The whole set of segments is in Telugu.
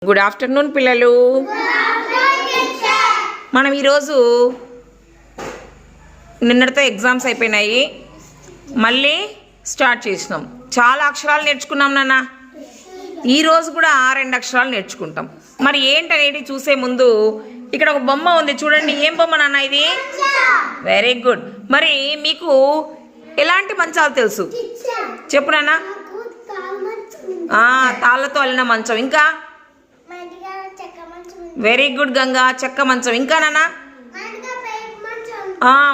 గుడ్ ఆఫ్టర్నూన్ పిల్లలు. మనం ఈరోజు నిన్నటితో ఎగ్జామ్స్ అయిపోయినాయి, మళ్ళీ స్టార్ట్ చేసినాం. చాలా అక్షరాలు నేర్చుకున్నాం నాన్న. ఈరోజు కూడా 2 అక్షరాలు నేర్చుకుంటాం. మరి ఏంటనేది చూసే ముందు ఇక్కడ ఒక బొమ్మ ఉంది చూడండి. ఏం బొమ్మ నాన్న ఇది? Very good. మరి మీకు ఎలాంటి మంచాలు తెలుసు చెప్పు నాన్న. తాళ్ళతో అల్లిన మంచం, ఇంకా వెరీ గుడ్ గంగా, చెక్క మంచం, ఇంకా నాన్న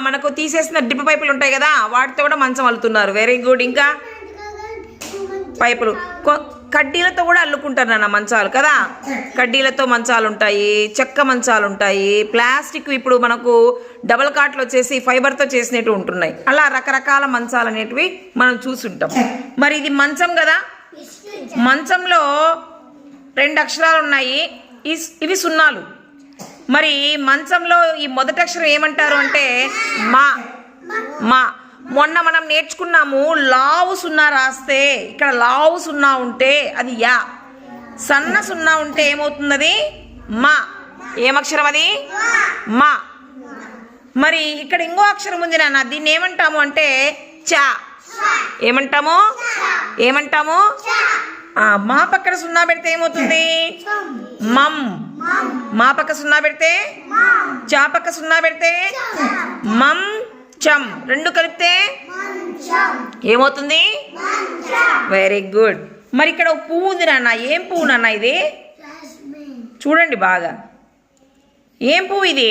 మనకు తీసేసిన డ్రిప్ పైపులు ఉంటాయి కదా, వాటితో కూడా మంచం అల్లుతున్నారు. Very good. ఇంకా పైపులు కడ్డీలతో కూడా అల్లుకుంటారు నాన్న మంచాలు కదా. కడ్డీలతో మంచాలు ఉంటాయి, చెక్క మంచాలు ఉంటాయి, ప్లాస్టిక్ ఇప్పుడు మనకు డబల్ కాట్లు వచ్చేసి ఫైబర్తో చేసినట్టు ఉంటున్నాయి. అలా రకరకాల మంచాలు అనేటివి మనం చూసుంటాం. మరి ఇది మంచం కదా. మంచంలో 2 అక్షరాలు ఉన్నాయి, ఇవి సున్నాలు. మరి మంచంలో ఈ మొదటి అక్షరం ఏమంటారు అంటే మా. మా మొన్న మనం నేర్చుకున్నాము, లావు సున్నా రాస్తే ఇక్కడ లావు సున్నా ఉంటే అది యా, సన్న సున్నా ఉంటే ఏమవుతుంది? అది మా. ఏమక్షరం అది? మా. మరి ఇక్కడ ఇంకో అక్షరం ఉంది నాన్న, దీన్ని ఏమంటాము అంటే చా. ఏమంటాము? ఏమంటాము? మా పక్కన సున్నా పెడితే ఏమవుతుంది? మమ్. మా పక్క సున్నా పెడితే, చా పక్క సున్నా పెడితే మమ్ చం. 2 కలిపితే ఏమవుతుంది? Very good. మరి ఇక్కడ ఒక పువ్వు ఉంది నాన్న. ఏం పువ్వు నాన్న ఇది? చూడండి బాగా. ఏం పువ్వు ఇది?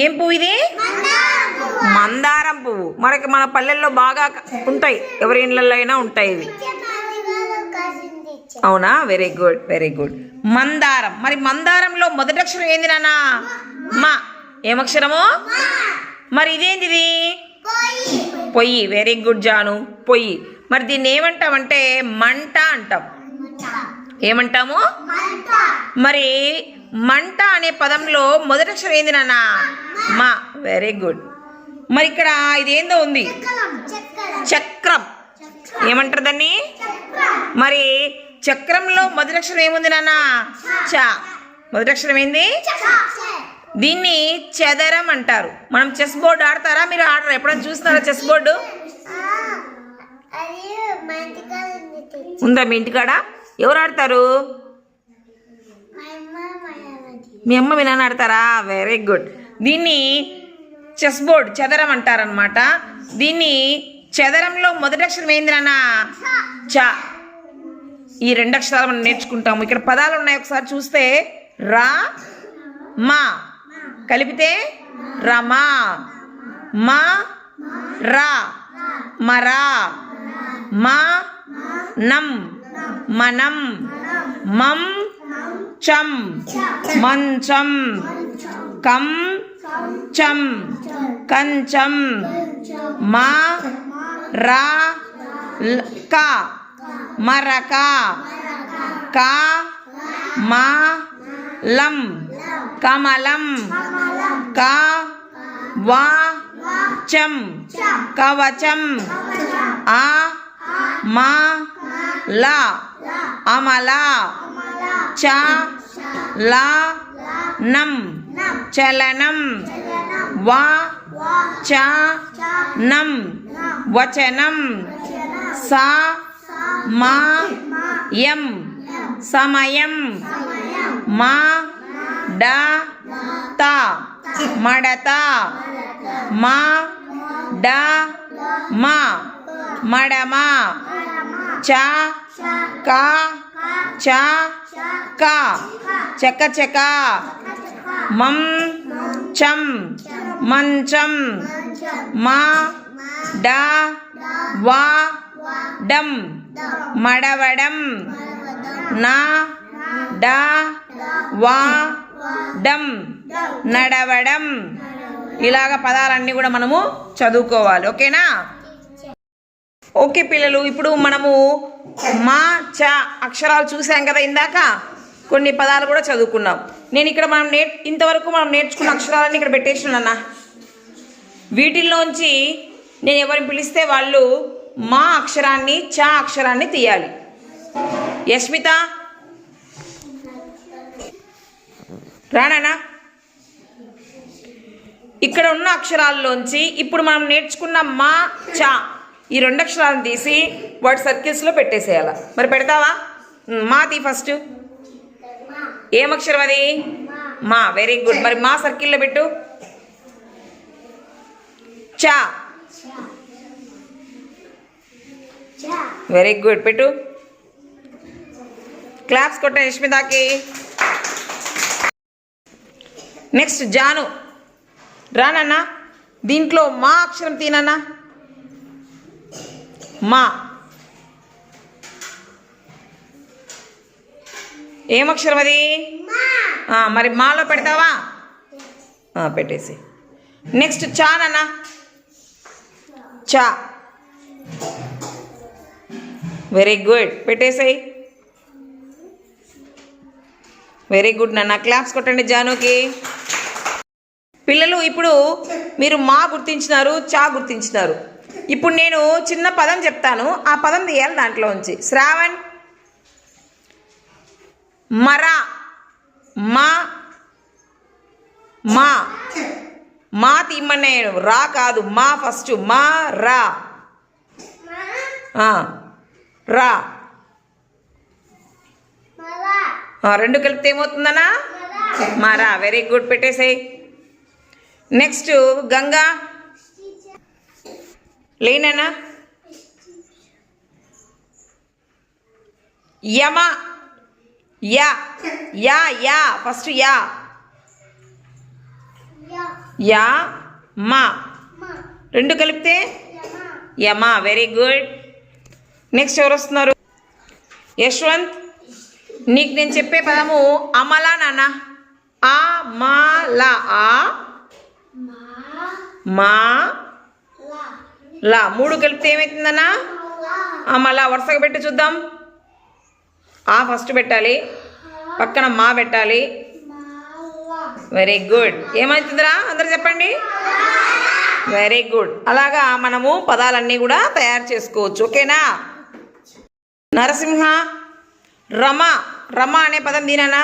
ఏం పువ్వు ఇది? మందారం పువ్వు. మనకి మన పల్లెల్లో బాగా ఉంటాయి, ఎవరి ఇళ్ళల్లో అయినా ఉంటాయి ఇవి. అవునా? Very good, very good. మందారం. మరి మందారంలో మొదటి అక్షరం ఏంది నాన్న? మా. ఏమక్షరము? మరి ఇదేంటిది? పొయ్యి. వెరీ గుడ్ జాను, పొయ్యి. మరి దీన్ని ఏమంటామంటే మంట అంటాం. ఏమంటాము? మరి మంట అనే పదంలో మొదటి అక్షరం ఏంది నాన్న? మా. Very good. మరి ఇక్కడ ఇదేందో ఉంది, చక్రం. ఏమంటారు దాన్ని? మరి చక్రంలో మొదటి అక్షరం ఏముంది నాన్న? చా. మొదటి అక్షరం ఏంది? దీన్ని చదరం అంటారు. మనం చెస్ బోర్డు ఆడతారా? మీరు ఆడరా? ఎప్పుడైనా చూస్తారా చెస్ బోర్డు? ఉందా మీ ఇంటికాడ? ఎవరు ఆడతారు? మీ అమ్మ మీ నాన్న ఆడతారా? Very good. దీన్ని చెస్ బోర్డ్, చదరం అంటారనమాట. దీన్ని చదరంలో మొదటి అక్షరం ఏంది నాన్న? చా. ఈ 2 అక్షరాలు మనం నేర్చుకుంటాము. ఇక్కడ పదాలు ఉన్నాయి, ఒకసారి చూస్తే రా మా కలిపితే రమా. మా రా మరా. మా నం మనం. మం చం మంచం. కం చం కంచం. మా రా కా మరక. కా మా లం కమలం. కా వా చం కవచం. ఆ మా లా అమల. చ లా నం చలనం. వా చ నం వచనం. సా మా యం సమయం. మా డా తా మడత. మా డా మా మడమ. చ కా చ కా చక చక. మం చం మంచం. మా డా వా డం మడవడం. నా డా వా డం నడవడం. ఇలాగ పదాలన్నీ కూడా మనము చదువుకోవాలి. ఓకేనా? ఓకే పిల్లలు, ఇప్పుడు మనము మా చ అక్షరాలు చూసాం కదా ఇందాక. కొన్ని పదాలు కూడా చదువుకున్నాం. నేను ఇక్కడ ఇంతవరకు మనం నేర్చుకున్న అక్షరాలన్నీ ఇక్కడ పెట్టేసినా. వీటిల్లోంచి నేను ఎవరిని పిలిస్తే వాళ్ళు మా అక్షరాన్ని చ అక్షరాన్ని తీయాలి. యస్మిత రానా. ఇక్కడ ఉన్న అక్షరాల్లోంచి ఇప్పుడు మనం నేర్చుకున్న మా చా ఈ 2 అక్షరాలను తీసి వాటి సర్కిల్స్లో పెట్టేసేయాల. మరి పెడతావా? మా తీ ఫస్ట్. ఏం అక్షరం అది? మా. Very good. మరి మా సర్కిల్లో పెట్టు. చా. Very good. పెట్టు. క్లాప్స్ కొట్ట యష్మితాకి. నెక్స్ట్ జాను రానన్నా. దీంట్లో మా అక్షరం తీనన్నా. మా. ఏం అక్షరం అది? మరి మాలో పెడతావా? పెట్టేసి. నెక్స్ట్ చానన్నా. చా. Very good. పెట్టేసాయి. వెరీ గుడ్ నాన్న. క్లాప్స్ కొట్టండి జానుకి. పిల్లలు ఇప్పుడు మీరు మా గుర్తించినారు, చా గుర్తించినారు. ఇప్పుడు నేను చిన్న పదం చెప్తాను, ఆ పదం తీయాలి దాంట్లో ఉంచి. శ్రావణ్. మరా. మా. మా. మా తీయమన్నాను, రా కాదు. మా ఫస్ట్. మా రా. రా. 2 కలిపితే ఏమవుతుందనా? మరా. Very good. పెట్టేసాయి. నెక్స్ట్ గంగా. లేనా. యమ. యా. యా. యా ఫస్ట్. యా. యా. మా. 2 కలిపితే యమ. Very good. నెక్స్ట్ ఎవరు వస్తున్నారు? యశ్వంత్. నీకు నేను చెప్పే పదము అమలా నాన్న. ఆ మా లా. ఆ మా లా. 3 కలిపితే ఏమవుతుందన్నా? అమలా. వరుసగా పెట్టి చూద్దాం. ఆ ఫస్ట్ పెట్టాలి, పక్కన మా పెట్టాలి. Very good. ఏమవుతుందిరా అందరు చెప్పండి. Very good. అలాగా మనము పదాలన్నీ కూడా తయారు చేసుకోవచ్చు. ఓకేనా? నరసింహ. రమ. రమ అనే పదం దీనా?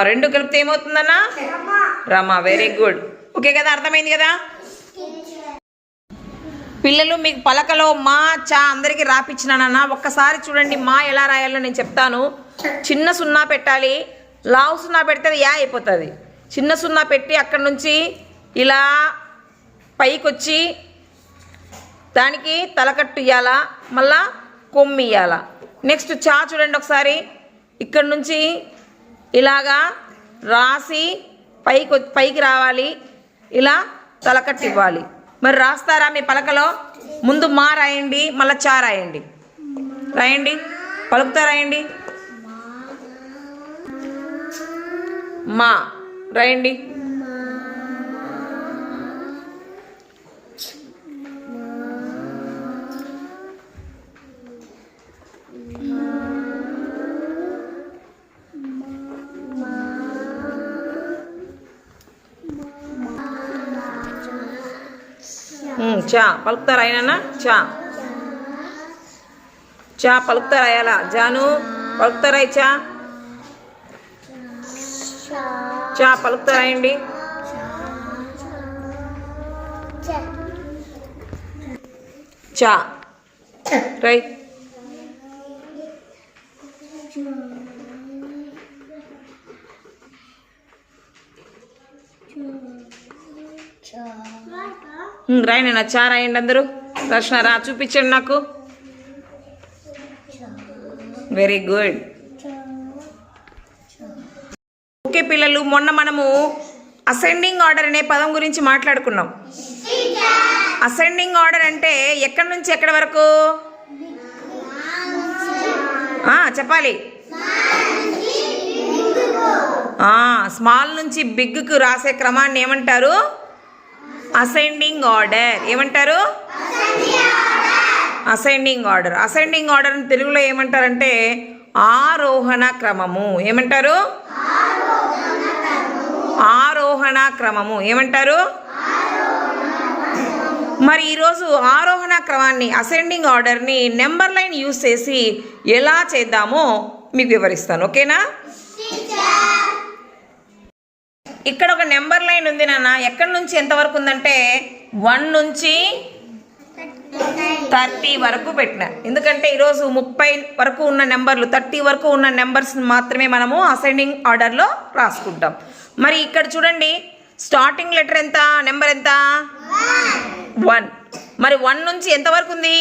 2 కలిపితే ఏమవుతుందన్నా? రమ. Very good. ఓకే కదా? అర్థమైంది కదా? పిల్లలు మీకు పలకలో మా చా అందరికీ రాపిచ్చినానన్నా. ఒక్కసారి చూడండి మా ఎలా రాయాలో నేను చెప్తాను. చిన్న సున్నా పెట్టాలి. లావు సున్నా పెడితే యా అయిపోతుంది. చిన్న సున్నా పెట్టి అక్కడి నుంచి ఇలా పైకి వచ్చి దానికి తలకట్టు ఇవ్వాలా, మళ్ళా కొమ్మి ఇవ్వాలా. నెక్స్ట్ చా చూడండి ఒకసారి. ఇక్కడ నుంచి ఇలాగా రాసి పైకి రావాలి, ఇలా తలకట్టు ఇవ్వాలి. మరి రాస్తారా మీ పలకలో? ముందు మా రాయండి, మళ్ళీ చా రాయండి. రాయండి, పలుకుతా రాయండి. మా రాయండి. చా పలుకుతా రాయనన్నా. చా. చా పలుకుతా రాయాలా? జాను పలుకుతా రాయి. చా. చా పలుకుతా రాయండి. చా రై. రాయండి నా. చా రాయండి అందరూ. దర్శన రా, చూపించండి నాకు. Very good. ఓకే పిల్లలు, మొన్న మనము అసెండింగ్ ఆర్డర్ అనే పదం గురించి మాట్లాడుకున్నాం. అసెండింగ్ ఆర్డర్ అంటే ఎక్కడి నుంచి ఎక్కడి వరకు చెప్పాలి? స్మాల్ నుంచి బిగ్కు రాసే క్రమాన్ని ఏమంటారు? Ascending order. ఏమంటారు? Ascending order. అసెండింగ్ ఆర్డర్ తెలుగులో ఏమంటారంటే ఆరోహణ క్రమము. ఏమంటారు? ఆరోహణ క్రమము. ఏమంటారు? మరి ఈరోజు ఆరోహణ క్రమాన్ని అసెండింగ్ ఆర్డర్ని నెంబర్ లైన్ యూజ్ చేసి ఎలా చేద్దామో మీకు వివరిస్తాను. ఓకేనా? ఇక్కడ ఒక నెంబర్ లైన్ ఉంది నాన్న. ఎక్కడి నుంచి ఎంతవరకు ఉందంటే 1 నుంచి 30 వరకు పెట్టిన. ఎందుకంటే ఈరోజు 30 వరకు ఉన్న నెంబర్లు 30 వరకు ఉన్న నెంబర్స్ మాత్రమే మనము అసెండింగ్ ఆర్డర్లో రాసుకుంటాం. మరి ఇక్కడ చూడండి, స్టార్టింగ్ లెటర్ ఎంత, నెంబర్ ఎంత? 1. మరి 1 నుంచి ఎంత వరకు ఉంది?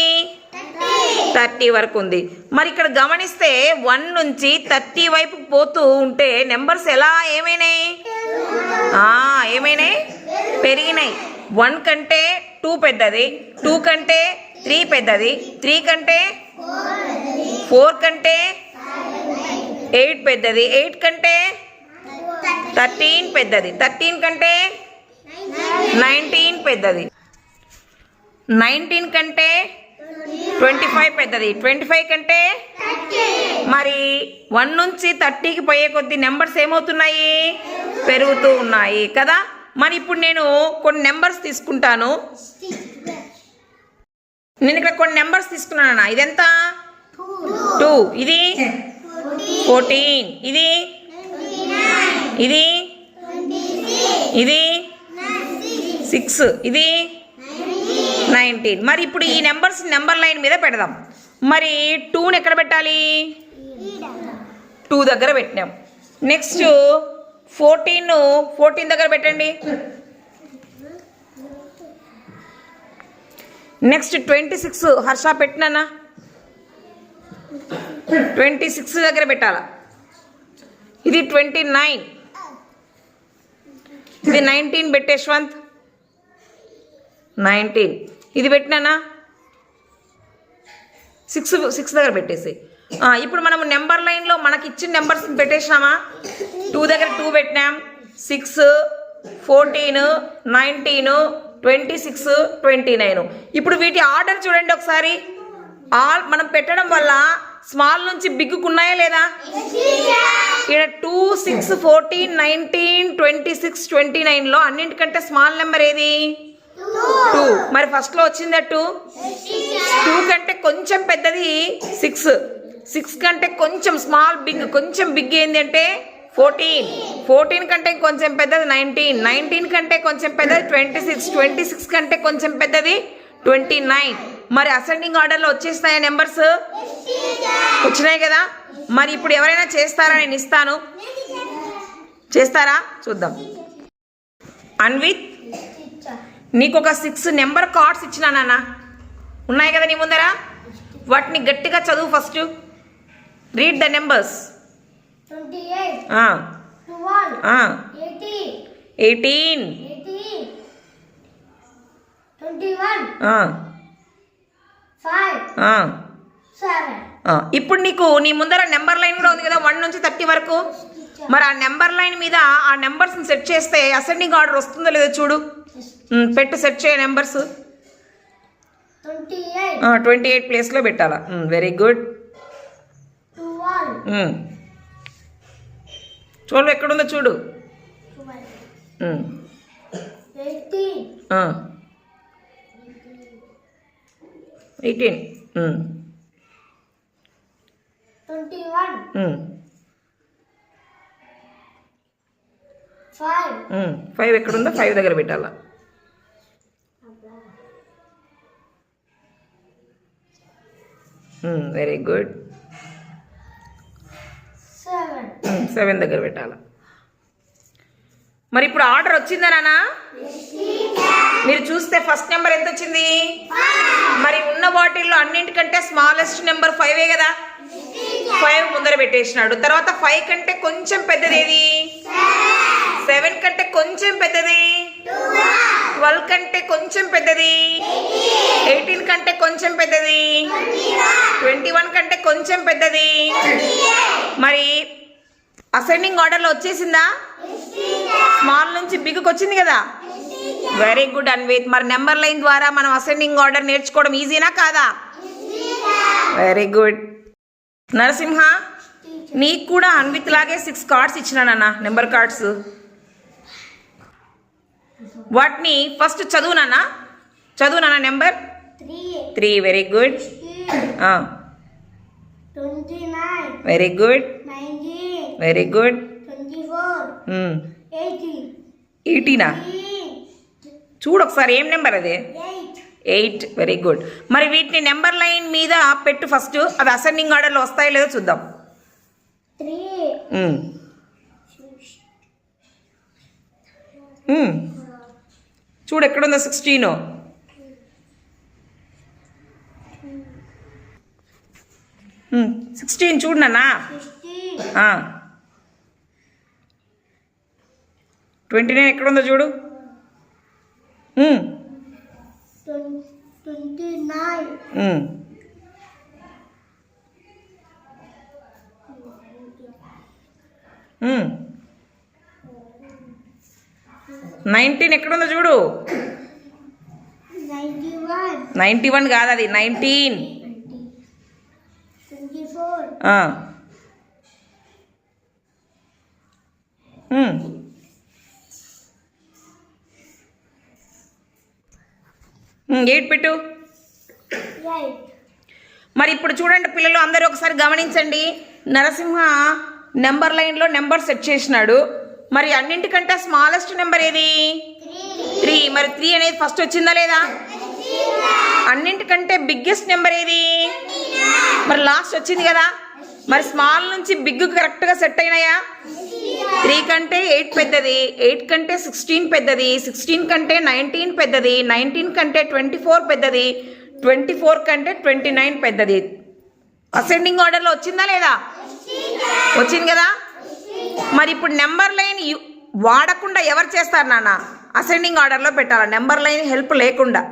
30 వరకు ఉంది. మరి ఇక్కడ గమనిస్తే 1 నుంచి 30 వైపు పోతూ ఉంటే నెంబర్స్ ఎలా ఏమైనాయి? ఏమైనాయి? పెరిగినాయి. 1 కంటే 2 పెద్దది, 2 కంటే 3 పెద్దది, 3 కంటే 4 కంటే 8 పెద్దది, 8 కంటే 13 పెద్దది, 13 కంటే 19 పెద్దది, 19 కంటే 25 పెద్దది, 25 కంటే మరి 1 నుంచి 30కి పోయే కొద్ది నెంబర్స్ ఏమవుతున్నాయి? పెరుగుతూ ఉన్నాయి కదా. మరి ఇప్పుడు నేను కొన్ని నెంబర్స్ తీసుకుంటాను. నేను ఇక్కడ కొన్ని నెంబర్స్ తీసుకున్నాను. ఇదెంత? 2. ఇది 14. ఇది 6. ఇది 19. మరి ఇప్పుడు ఈ నెంబర్స్ నెంబర్ లైన్ మీద పెడదాం. మరి 2ని ఎక్కడ పెట్టాలి? 2 దగ్గర పెట్టినాం. నెక్స్ట్ 14 దగ్గర పెట్టండి. నెక్స్ట్ 26 హర్ష పెట్టినా 26 దగ్గర పెట్టాలా. ఇది 29. ఇది 19 పెట్టే యశ్వంత్ 19. ఇది పెట్టినా 6 దగ్గర పెట్టేసి. ఇప్పుడు మనం నెంబర్ లైన్లో మనకి ఇచ్చిన నెంబర్స్ పెట్టేసినామా? 2 దగ్గర 2 పెట్టినాం, 6, 14, 19, 26, 29. ఇప్పుడు వీటి ఆర్డర్ చూడండి ఒకసారి. మనం పెట్టడం వల్ల స్మాల్ నుంచి బిగ్గుకు ఉన్నాయా లేదా? ఇక్కడ 2, 6, 14, 19, 26, 29లో అన్నింటికంటే స్మాల్ నెంబర్ ఏది? 2. మరి ఫస్ట్లో వచ్చిందా 2? 2 కంటే కొంచెం పెద్దది 6. 6 కంటే కొంచెం స్మాల్ కొంచెం బిగ్ ఏంది అంటే 14. 14 కంటే కొంచెం పెద్దది 19. 19 కంటే కొంచెం పెద్దది 26. 26 కంటే కొంచెం పెద్దది 29. మరి అసెండింగ్ ఆర్డర్లో వచ్చేస్తాయా నెంబర్స్? వచ్చినాయి కదా. మరి ఇప్పుడు ఎవరైనా చేస్తారా? నేను ఇస్తాను. చేస్తారా? చూద్దాం. అన్విత్, నీకు ఒక 6 నెంబర్ కార్డ్స్ ఇచ్చినా నాన్న. ఉన్నాయి కదా నీ ముందర. వాటిని గట్టిగా చదువు. First read the numbers. 28, 18, 21, 5, 7. ఇప్పుడు నీకు నీ ముందర నెంబర్ లైన్ కూడా ఉంది కదా 1 నుంచి 30 వరకు. మరి ఆ నెంబర్ లైన్ మీద ఆ నెంబర్స్ని సెట్ చేస్తే అసెండింగ్ ఆర్డర్ వస్తుందో లేదో చూడు. పెట్టు, సెట్ చేయ నెంబర్స్. 28 ప్లేస్లో పెట్టాలా. Very good. చూడు ఎక్కడుందో చూడు. 18, 21, 5 ఎక్కడుందో 5 దగ్గర పెట్టాలా. Very good. 7 దగ్గర పెట్టాలా. మరి ఇప్పుడు ఆర్డర్ వచ్చిందా నాన్న? మీరు చూస్తే ఫస్ట్ నెంబర్ ఎంత వచ్చింది? మరి ఉన్న వాటిల్లో అన్నింటికంటే స్మాలెస్ట్ నెంబర్ 5 కదా. 5 ముందర పెట్టేసినాడు. తర్వాత 5 కంటే కొంచెం పెద్దది ఏది? 7 కంటే కొంచెం పెద్దది 12 కంటే కొంచెం పెద్దది 18 కంటే కొంచెం పెద్దది 21 కంటే కొంచెం పెద్దది. మరి అసెండింగ్ ఆర్డర్లో వచ్చేసిందా? స్మాల్ నుంచి బిగ్కి వచ్చింది కదా. Very good Anvith. మరి నెంబర్ లైన్ ద్వారా మనం అసెండింగ్ ఆర్డర్ నేర్చుకోవడం ఈజీనా కాదా? Very good. నరసింహ, నీకు కూడా అన్విత్ లాగే 6 కార్డ్స్ ఇచ్చినానన్నా, నెంబర్ కార్డ్స్. వాటిని ఫస్ట్ చదువు నాన్న. చదువు నాన్న number 3 3 very good 29 very good 19 very good 24 18 18 చూడు ఒకసారి ఏం నెంబర్ అది 8 వెరీ గుడ్. మరి వీటిని నెంబర్ లైన్ మీద పెట్టు ఫస్ట్, అవి అసెండింగ్ ఆర్డర్లో వస్తాయో లేదో చూద్దాం. 3 చూడు ఎక్కడుందో 16. 16 చూడు నాన్న. 29 ఎక్కడుందో చూడు. 29 19 ఎక్కడుందో చూడు. 91 91 కాదు, అది 19. 24 8 పెట్టు. 8 మరి ఇప్పుడు చూడండి పిల్లలు అందరూ ఒకసారి గమనించండి. నరసింహ నెంబర్ లైన్లో నెంబర్ సెట్ చేసినాడు. మరి అన్నింటికంటే స్మాలెస్ట్ నెంబర్ ఏది? 3. మరి 3 అనేది ఫస్ట్ వచ్చిందా లేదా? అన్నింటికంటే బిగ్గెస్ట్ నెంబర్ ఏది? మరి లాస్ట్ వచ్చింది కదా. మరి స్మాల్ నుంచి బిగ్ కరెక్ట్గా సెట్ అయినాయా? 3 కంటే 8 పెద్దది, 8 కంటే 16 పెద్దది, 16 కంటే 19 పెద్దది, 19 కంటే 24 పెద్దది, 24 కంటే 29 పెద్దది. అసెండింగ్ ఆర్డర్లో వచ్చిందా లేదా? వచ్చింది కదా. మరి ఇప్పుడు నెంబర్ లైన్ వాడకుండా ఎవరు చేస్తారు నాన్న? అసెండింగ్ ఆర్డర్లో పెట్టాలి, నెంబర్ లైన్ హెల్ప్ లేకుండా.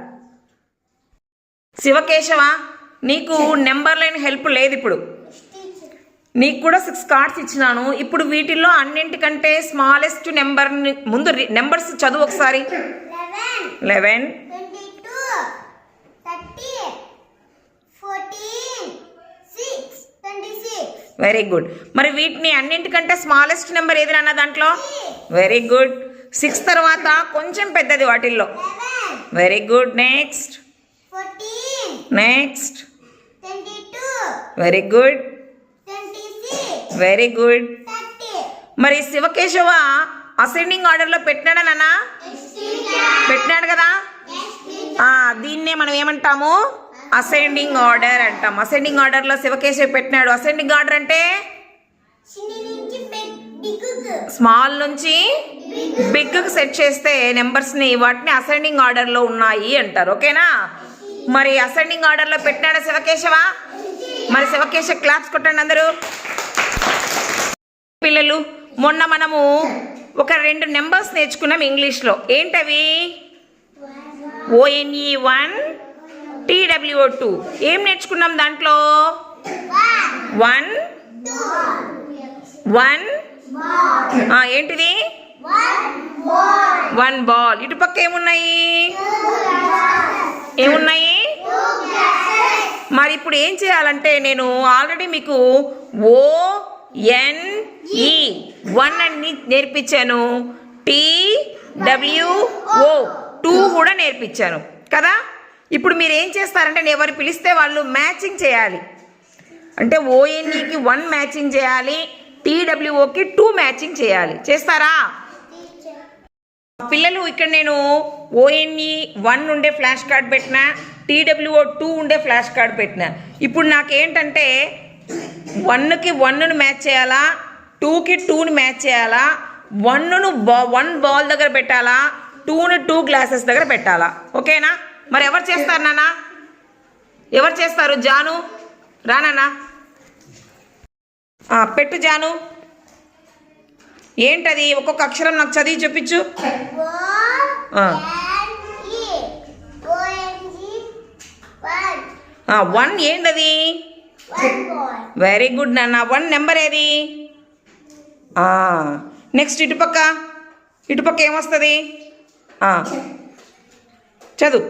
శివకేశవ, నీకు నెంబర్ లైన్ హెల్ప్ లేదు. ఇప్పుడు నీకు కూడా 6 కార్డ్స్ ఇచ్చినాను. ఇప్పుడు వీటిల్లో అన్నింటికంటే స్మాలెస్ట్ నెంబర్ ముందు నెంబర్స్ చదువు ఒకసారి. 11 22 30 14 6 26 వెరీ గుడ్. మరి వీటిని అన్నింటికంటే స్మాలెస్ట్ నెంబర్ ఏది నాన్న దాంట్లో? Very good. 6 తర్వాత కొంచెం పెద్దది వాటిల్లో. 11 very good. Next 14 next 22 very good 26 very good. 30 మరి శివకేశవ అసెండింగ్ ఆర్డర్లో పెట్టినాడా నాన్న? పెట్టినాడు కదా. దీన్నే మనం ఏమంటాము? అసెండింగ్ ఆర్డర్ అంటాం. అసెండింగ్ ఆర్డర్లో శివకేశవ పెట్టినాడు. అసెండింగ్ ఆర్డర్ అంటే స్మాల్ నుంచి బిగ్కి సెట్ చేస్తే నెంబర్స్ని, వాటిని అసెండింగ్ ఆర్డర్లో ఉన్నాయి అంటారు. ఓకేనా? మరి అసెండింగ్ ఆర్డర్లో పెట్టినాడా శివకేశవ? మరి శివకేశవ క్లాప్స్ కొట్టండి అందరూ. పిల్లలు, మొన్న మనము ఒక 2 నెంబర్స్ నేర్చుకున్నాం ఇంగ్లీష్లో. ఏంటవి? ONE1 TWO2. ఏం నేర్చుకున్నాం దాంట్లో? 1 ఏంటిది? 1 బాల్. ఇటుపక్క ఏమున్నాయి? ఏమున్నాయి? మరి ఇప్పుడు ఏం చేయాలంటే, నేను ఆల్రెడీ మీకు ONE 1 అని నేర్పించాను, TWO 2 కూడా నేర్పించాను కదా. ఇప్పుడు మీరు ఏం చేస్తారంటే, నేను ఎవరు పిలిస్తే వాళ్ళు మ్యాచింగ్ చేయాలి. అంటే ONEకి 1 మ్యాచింగ్ చేయాలి, TWOకి 2 మ్యాచింగ్ చేయాలి. చేస్తారా పిల్లలు? ఇక్కడ నేను ONE1 ఉండే ఫ్లాష్ కార్డ్ పెట్టినా, TWO2 ఉండే ఫ్లాష్ కార్డ్ పెట్టినా. ఇప్పుడు నాకేంటంటే 1కి 1ను మ్యాచ్ చేయాలా, 2కి 2ని మ్యాచ్ చేయాలా, 1ను 1 బాల్ దగ్గర పెట్టాలా, 2ను 2 గ్లాసెస్ దగ్గర పెట్టాలా. ఓకేనా? మరి ఎవరు చేస్తారు నాన్న? ఎవరు చేస్తారు? జాను రానా? పెట్టు జాను. ఏంటది? ఒక్కొక్క అక్షరం నాకు చదివి చూపించు. 1 ఏంటది? వెరీ గుడ్ నాన్న. 1 నెంబర్ ఏది? నెక్స్ట్ ఇటుపక్క ఏమొస్తుంది? చదువు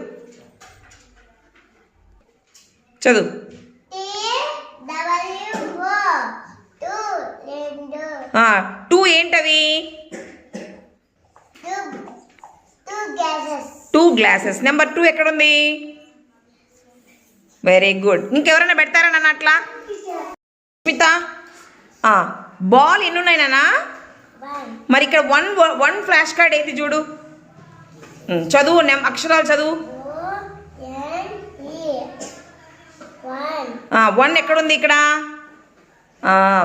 2 ఏంటవి? 2 gases 2 గ్లాసెస్. నెంబర్ 2 ఎక్కడుంది? Very good. ఇంకెవరైనా పెడతారా నాన్న అట్లా? స్మిత బాల్ ఎన్ని ఉన్నాయి నాన్న? మరి ఇక్కడ వన్ ఫ్లాష్ కార్డ్ ఏది చూడు. చదువు అక్షరాలు చదువు. 1 ఎక్కడుంది ఇక్కడ?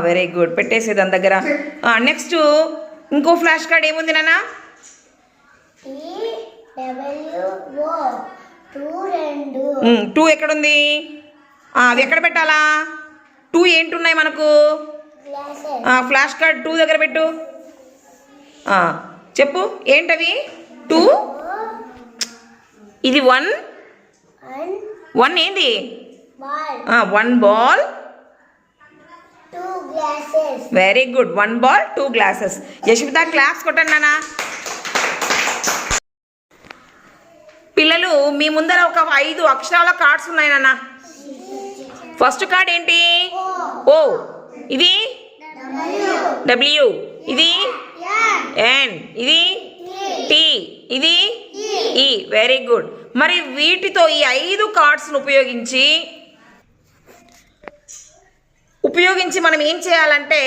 వెరీ గుడ్, పెట్టేసి దాని దగ్గర. నెక్స్ట్ ఇంకో ఫ్లాష్ కార్డ్ ఏముంది నాన్న? 2 ఎక్కడుంది? అవి ఎక్కడ పెట్టాలా? 2 ఏంటున్నాయి మనకు? ఫ్లాష్ కార్డ్ 2 దగ్గర పెట్టు. చెప్పు ఏంటవి? 2 ఇది 1 ఏంది? 1 ball, 2 glasses. Very good. 1 ball 2 glasses. Yashwitha claps కొట్టండి నాన్న. పిల్లలు మీ ముందర ఒక 5 అక్షరాల కార్డ్స్ ఉన్నాయి నాన్న. ఫస్ట్ కార్డ్ ఏంటి? ఓ. ఇది డబ్ల్యూ. ఇది ఎన్. ఇది టీ. ఇది ఈ. Very good. మరి వీటితో ఈ 5 కార్డ్స్ను ఉపయోగించి మనం ఏం చేయాలంటే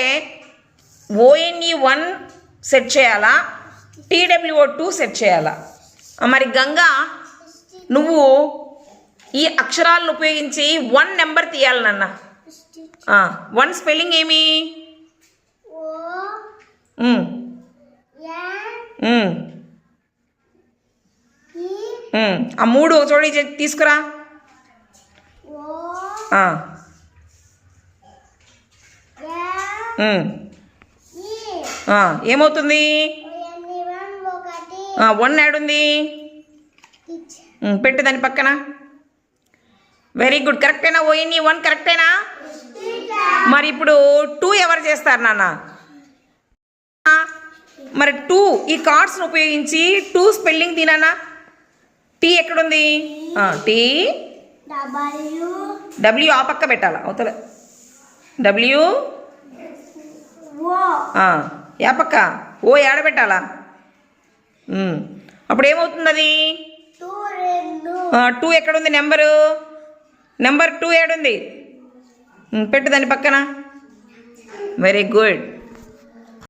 ONE1 సెట్ చేయాలా, TWO2 సెట్ చేయాలా? మరి గంగా నువ్వు ఈ అక్షరాలను ఉపయోగించి 1 నెంబర్ తీయాలి నాన్న. 1 స్పెల్లింగ్ ఏమి? ఆ 3 చూడి తీసుకురా. ఏమవుతుంది? 1 యాడుంది? పెట్టు దాని పక్కన. వెరీ గుడ్, కరెక్టేనా? ONE1 కరెక్టేనా? మరి ఇప్పుడు 2 ఎవరు చేస్తారు నాన్న? మరి 2 ఈ కార్డ్స్ను ఉపయోగించి 2 స్పెల్లింగ్ తినానా? టీ ఎక్కడుంది? టీ డబ్ల్యూ ఆ పక్క పెట్టాలా? అవతల డబ్ల్యూ యా పక్క ఓ ఏడ పెట్టాలా? అప్పుడు ఏమవుతుంది అది? 2 ఎక్కడుంది? నెంబర్ 2 ఏడుంది? పెట్టు దాని పక్కన. Very good.